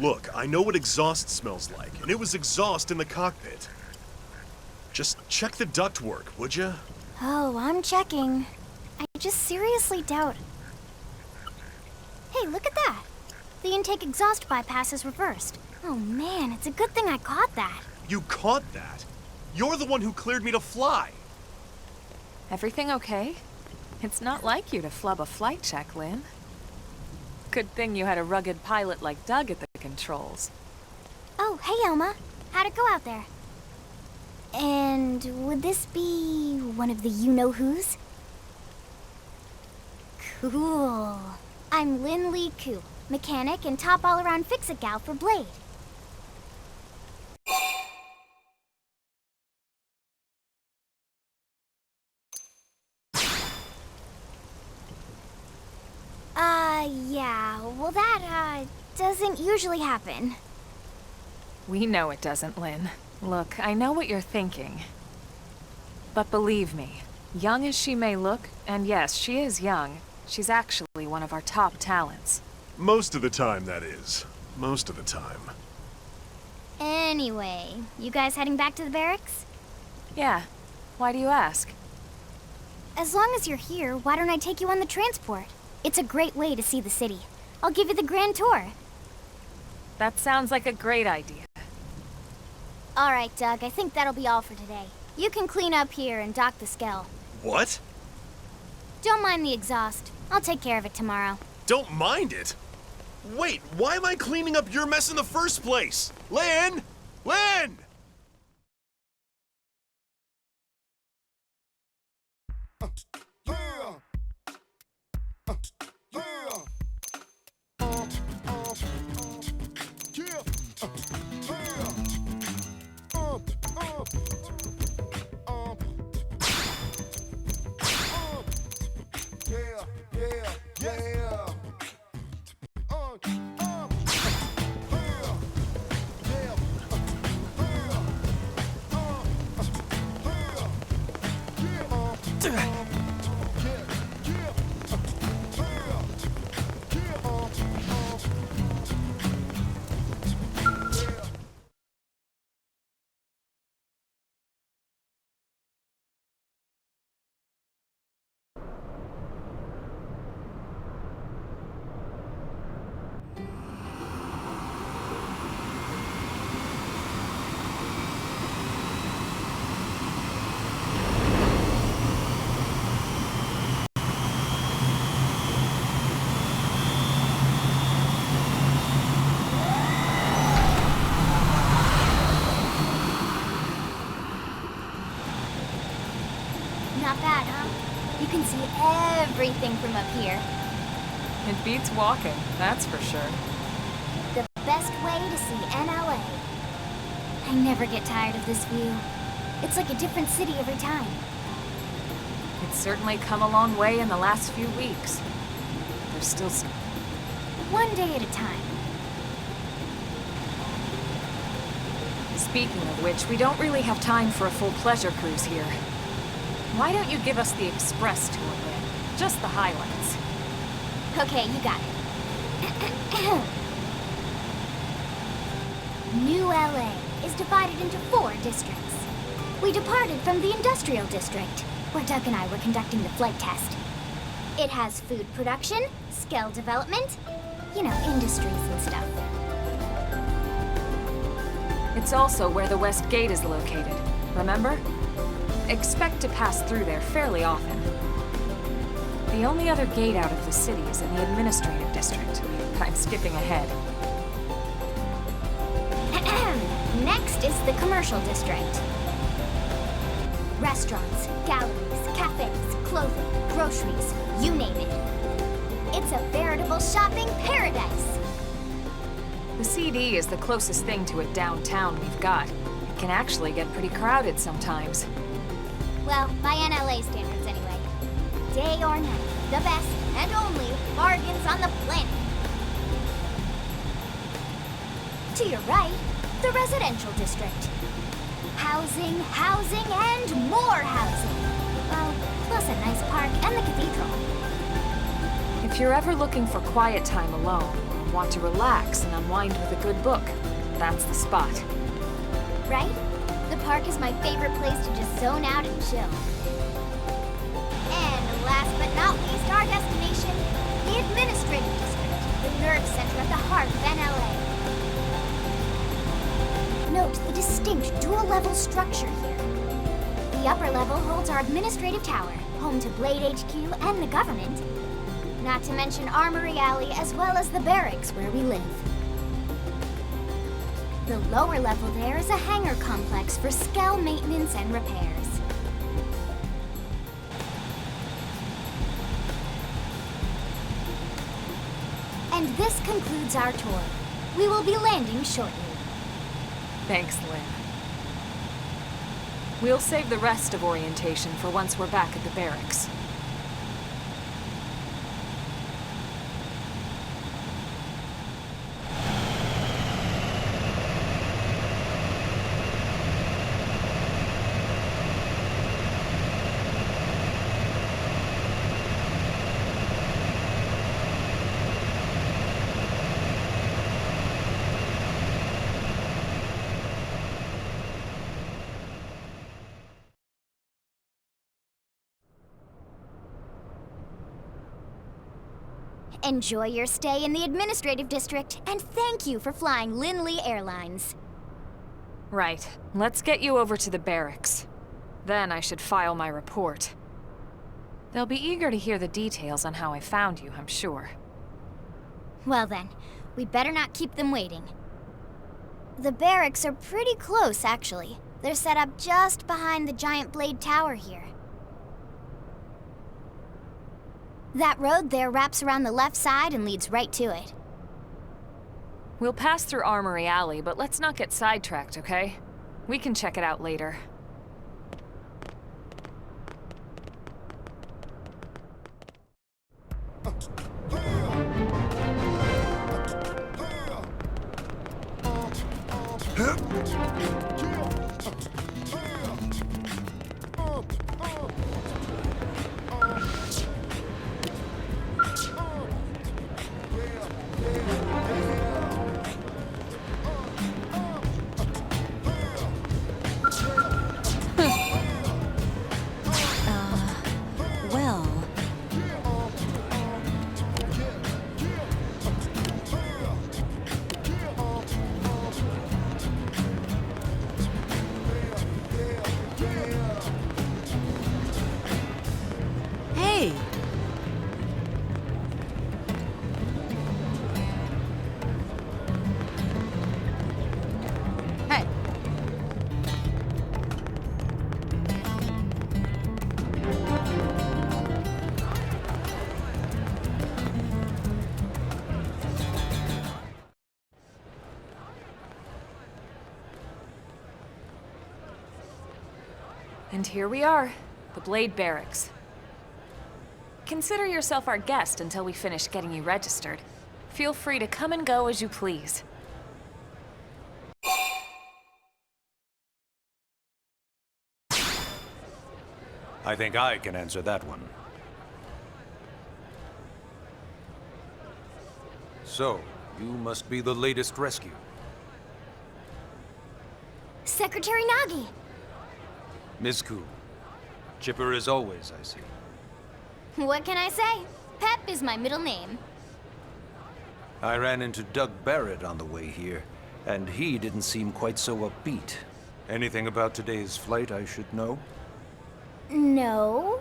Look, I know what exhaust smells like, and it was exhaust in the cockpit. Just check the ductwork, would ya? Oh, I'm checking. I just seriously doubt... Hey, look at that! The intake exhaust bypass is reversed. Oh man, it's a good thing I caught that. You caught that? You're the one who cleared me to fly. Everything okay? It's not like you to flub a flight check, Lynn. Good thing you had a rugged pilot like Doug at the controls. Oh, hey Elma. How'd it go out there? And would this be one of the you-know-whos? Cool. I'm Lynn Lee Koo, mechanic and top all-around fix-it gal for Blade. Yeah, well that, doesn't usually happen. We know it doesn't, Lynn. Look, I know what you're thinking. But believe me, young as she may look, and yes, she is young, she's actually one of our top talents. Most of the time, that is. Most of the time. Anyway, you guys heading back to the barracks? Yeah. Why do you ask? As long as you're here, why don't I take you on the transport? It's a great way to see the city. I'll give you the grand tour. That sounds like a great idea. All right, Doug, I think that'll be all for today. You can clean up here and dock the Skell. What? Don't mind the exhaust. I'll take care of it tomorrow. Don't mind it? Wait, why am I cleaning up your mess in the first place? Lynn! Lynn! Not bad, huh? You can see everything from up here. It beats walking, that's for sure. The best way to see NLA. I never get tired of this view. It's like a different city every time. It's certainly come a long way in the last few weeks. There's still One day at a time. Speaking of which, we don't really have time for a full pleasure cruise here. Why don't you give us the express tour, Lynn? Just the highlights. Okay, you got it. New LA is divided into 4 districts. We departed from the industrial district, where Doug and I were conducting the flight test. It has food production, skill development, you know, industries and stuff. It's also where the West Gate is located, remember? Expect to pass through there fairly often. The only other gate out of the city is in the administrative district. I'm skipping ahead. Next is the commercial district. Restaurants, galleries, cafes, clothing, groceries, you name it. It's a veritable shopping paradise. The CD is the closest thing to a downtown we've got. It can actually get pretty crowded sometimes. Well, by NLA standards anyway. Day or night, the best and only bargains on the planet. To your right, the residential district. Housing, housing, and more housing. Well, plus a nice park and the cathedral. If you're ever looking for quiet time alone, want to relax and unwind with a good book, that's the spot. Right? The park is my favorite place to just zone out and chill. And last but not least, our destination, the Administrative District, the nerve center at the heart of NLA. Note the distinct dual-level structure here. The upper level holds our administrative tower, home to Blade HQ and the government. Not to mention Armory Alley, as well as the barracks where we live. The lower level there is a hangar complex for Skell maintenance and repairs. And this concludes our tour. We will be landing shortly. Thanks, Lynn. We'll save the rest of orientation for once we're back at the barracks. Enjoy your stay in the Administrative District, and thank you for flying Linley Airlines. Right. Let's get you over to the barracks. Then I should file my report. They'll be eager to hear the details on how I found you, I'm sure. Well then, we better not keep them waiting. The barracks are pretty close, actually. They're set up just behind the giant blade tower here. That road there wraps around the left side and leads right to it. We'll pass through Armory Alley, but let's not get sidetracked, okay? We can check it out later. And here we are, the Blade Barracks. Consider yourself our guest until we finish getting you registered. Feel free to come and go as you please. I think I can answer that one. So, you must be the latest rescue. Secretary Nagi! Mizku. Chipper as always, I see. What can I say? Pep is my middle name. I ran into Doug Barrett on the way here, and he didn't seem quite so upbeat. Anything about today's flight I should know? No.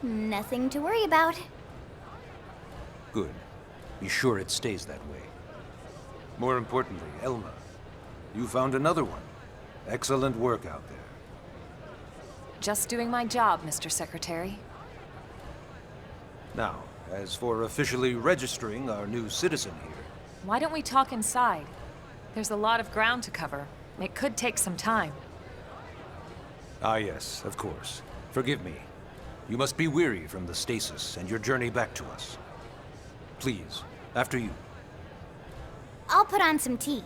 Nothing to worry about. Good. Be sure it stays that way. More importantly, Elma, you found another one. Excellent work out there. Just doing my job, Mr. Secretary. Now, as for officially registering our new citizen here... Why don't we talk inside? There's a lot of ground to cover. It could take some time. Ah yes, of course. Forgive me. You must be weary from the stasis and your journey back to us. Please, after you. I'll put on some tea.